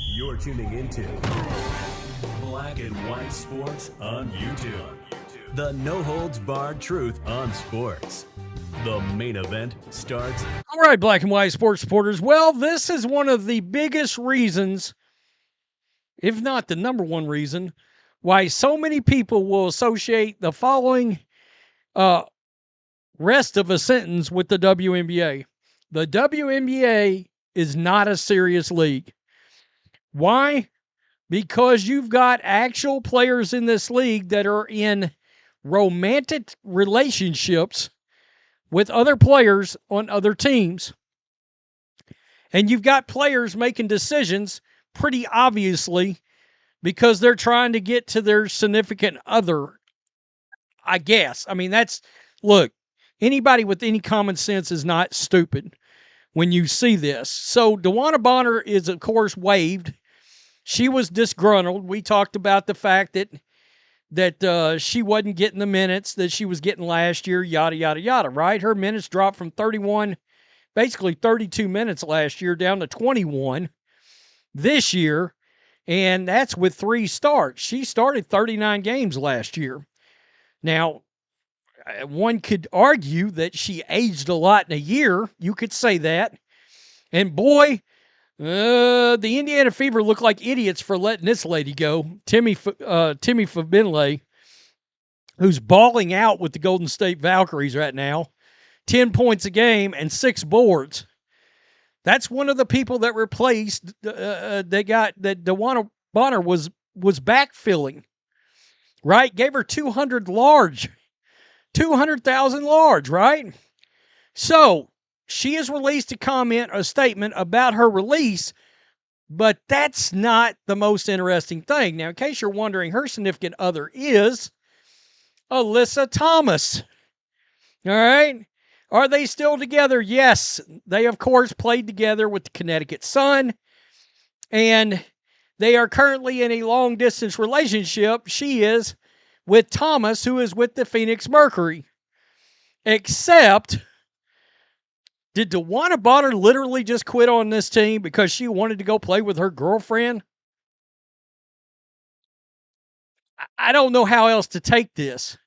You're tuning into Black and White Sports on YouTube. The no-holds-barred truth on sports. The main event starts. All right, Black and White Sports supporters. Well, this is one of the biggest reasons, if not the number one reason, why so many people will associate the following rest of a sentence with the WNBA. The WNBA is not a serious league. Why? Because you've got actual players in this league that are in romantic relationships with other players on other teams. And you've got players making decisions pretty obviously because they're trying to get to their significant other, I guess. I mean, look, anybody with any common sense is not stupid when you see this. So DeWanna Bonner is, of course, waived. She was disgruntled. We talked about the fact that she wasn't getting the minutes that she was getting last year, yada, yada, yada, right? Her minutes dropped from 31, basically 32 minutes last year down to 21 this year, and that's with 3 starts. She started 39 games last year. Now, one could argue that she aged a lot in a year. You could say that. And boy, the Indiana Fever look like idiots for letting this lady go. Timmy Fabinley, who's balling out with the Golden State Valkyries right now, 10 points a game and 6 boards. That's one of the people that replaced that DeWanna Bonner was backfilling, right? Gave her 200,000 large, right? So she has released a statement about her release, but that's not the most interesting thing. Now, in case you're wondering, her significant other is Alyssa Thomas. All right? Are they still together? Yes. They, of course, played together with the Connecticut Sun, and they are currently in a long-distance relationship. She is with Thomas, who is with the Phoenix Mercury. Except, did DeWanna Bonner literally just quit on this team because she wanted to go play with her girlfriend? I don't know how else to take this.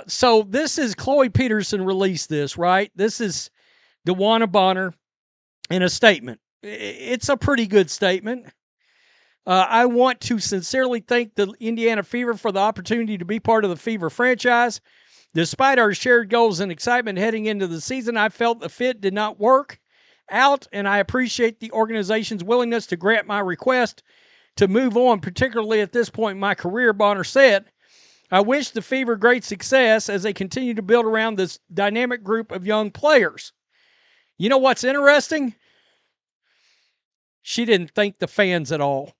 So this is Chloe Peterson released this, right? This is DeWanna Bonner in a statement. It's a pretty good statement. I want to sincerely thank the Indiana Fever for the opportunity to be part of the Fever franchise. Despite our shared goals and excitement heading into the season, I felt the fit did not work out, and I appreciate the organization's willingness to grant my request to move on, particularly at this point in my career, Bonner said. I wish the Fever great success as they continue to build around this dynamic group of young players. You know what's interesting? She didn't thank the fans at all.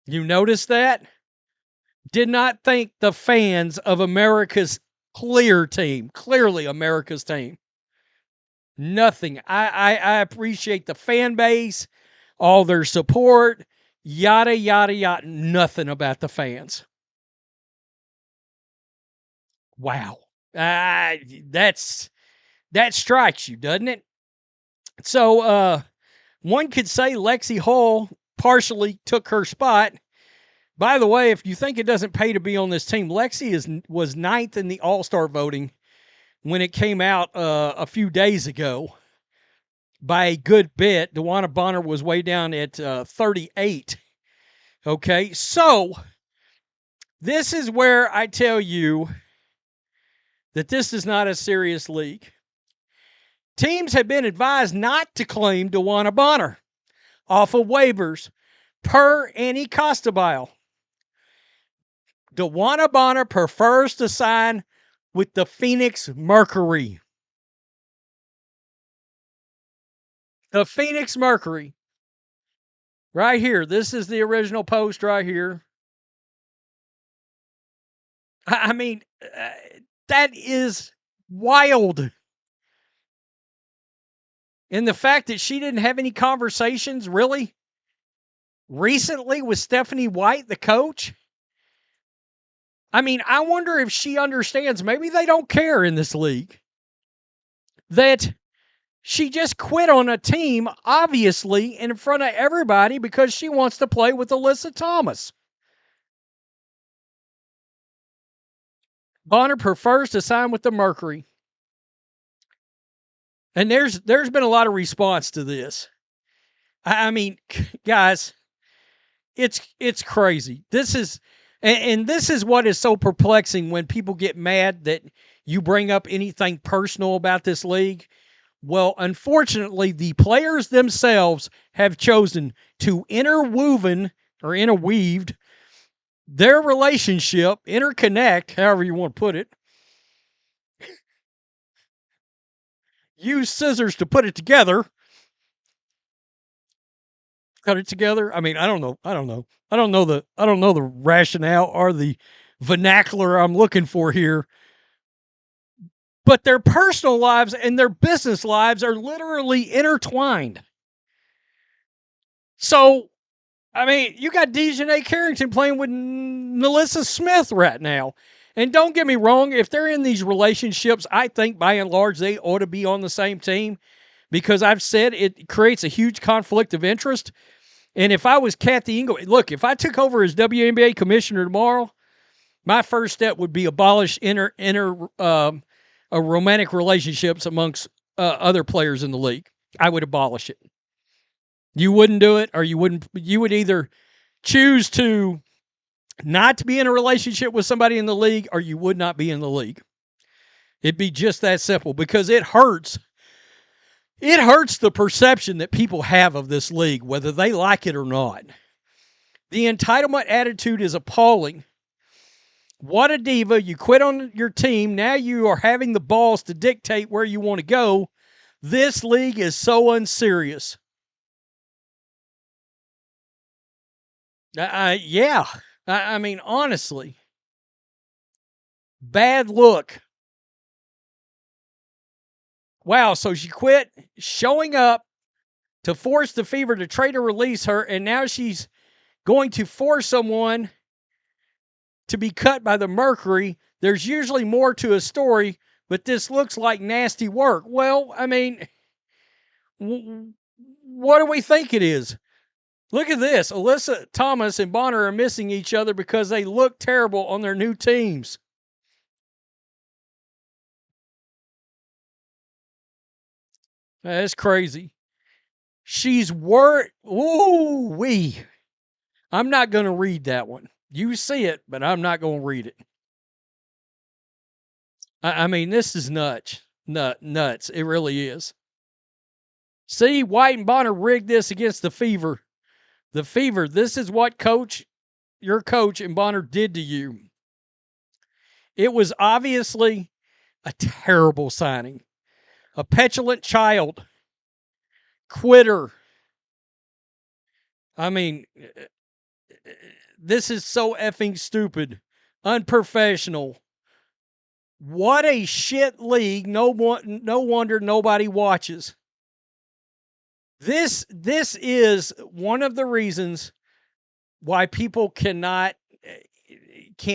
You notice that? Did not thank the fans of America's clearly America's team. Nothing. I appreciate the fan base, all their support, yada, yada, yada. Nothing about the fans. Wow. That strikes you, doesn't it? So one could say Lexi Hull partially took her spot. By the way, if you think it doesn't pay to be on this team, Lexi was 9th in the All-Star voting when it came out a few days ago by a good bit. DeWanna Bonner was way down at 38. Okay, so this is where I tell you that this is not a serious league. Teams have been advised not to claim DeWanna Bonner off of waivers per Annie Costabile. DeWanna Bonner prefers to sign with the Phoenix Mercury. The Phoenix Mercury. Right here. This is the original post right here. I mean, that is wild. And the fact that she didn't have any conversations, really, recently with Stephanie White, the coach. I mean, I wonder if she understands, maybe they don't care in this league, that She just quit on a team, obviously, in front of everybody because she wants to play with Alyssa Thomas. Bonner prefers to sign with the Mercury. And there's been a lot of response to this. I mean, guys, it's crazy. This is and this is what is so perplexing when people get mad that you bring up anything personal about this league. Well, unfortunately, the players themselves have chosen to interweaved their relationship, interconnect, however you want to put it, use scissors to put it together, cut it together. I mean, I don't know. I don't know the rationale or the vernacular I'm looking for here. But their personal lives and their business lives are literally intertwined. So, I mean, you got Dejanay Carrington playing with Melissa Smith right now. And don't get me wrong, if they're in these relationships, I think by and large they ought to be on the same team because I've said it creates a huge conflict of interest. And if I was Kathy Engel, look, if I took over as WNBA commissioner tomorrow, my first step would be abolish romantic relationships amongst other players in the league. I would abolish it. You wouldn't do it, or you would either choose to not to be in a relationship with somebody in the league, or you would not be in the league. It'd be just that simple because it hurts. It hurts the perception that people have of this league, whether they like it or not. The entitlement attitude is appalling. What a diva. You quit on your team. Now you are having the balls to dictate where you want to go. This league is so unserious. Yeah. I mean, honestly, bad look. Wow, so she quit showing up to force the Fever to trade or release her, and now she's going to force someone to be cut by the Mercury. There's usually more to a story, but this looks like nasty work. Well, I mean, what do we think it is? Look at this. Alyssa Thomas and Bonner are missing each other because they look terrible on their new teams. That's crazy. She's worried. Ooh, wee. I'm not going to read that one. You see it, but I'm not going to read it. I mean, this is nuts. Nuts. It really is. See, White and Bonner rigged this against the Fever. The Fever, this is what your coach and Bonner did to you. It was obviously a terrible signing. A petulant child. Quitter. I mean, this is so effing stupid. Unprofessional. What a shit league. No wonder nobody watches. This is one of the reasons why people can't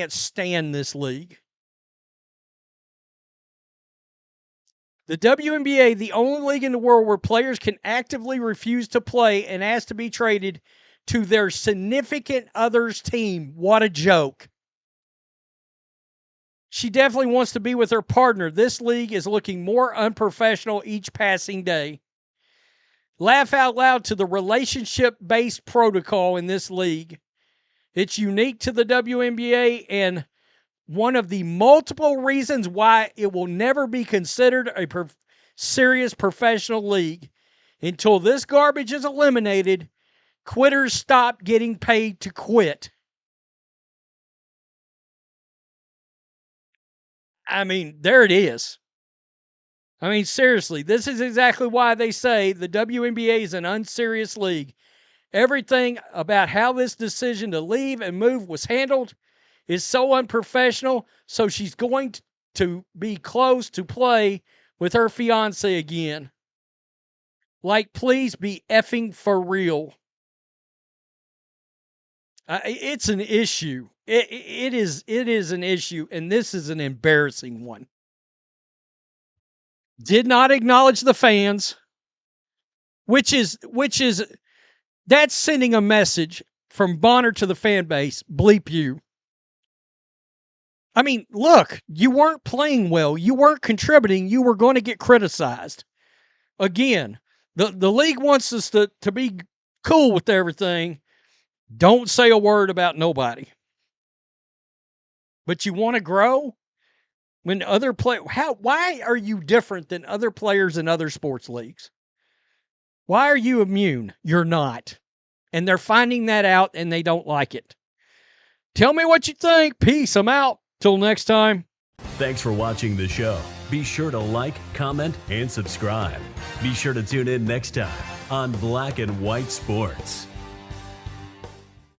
stand this league. The WNBA, the only league in the world where players can actively refuse to play and ask to be traded to their significant other's team. What a joke. She definitely wants to be with her partner. This league is looking more unprofessional each passing day. Laugh out loud to the relationship-based protocol in this league. It's unique to the WNBA and one of the multiple reasons why it will never be considered a serious professional league. Until this garbage is eliminated, quitters stop getting paid to quit. I mean, there it is. I mean, seriously, this is exactly why they say the WNBA is an unserious league. Everything about how this decision to leave and move was handled is so unprofessional, so she's going to be close to play with her fiance again. Like, please be effing for real. It's an issue. It is an issue, and this is an embarrassing one. did not acknowledge the fans, which is that's sending a message from Bonner to the fan base. Bleep you. I mean, look, you weren't playing well. You weren't contributing. You were going to get criticized. Again, the league wants us to be cool with everything. Don't say a word about nobody. But you want to grow? When other why are you different than other players in other sports leagues? Why are you immune? You're not. And they're finding that out and they don't like it. Tell me what you think. Peace. I'm out. Till next time. Thanks for watching the show. Be sure to like, comment, and subscribe. Be sure to tune in next time on Black and White Sports.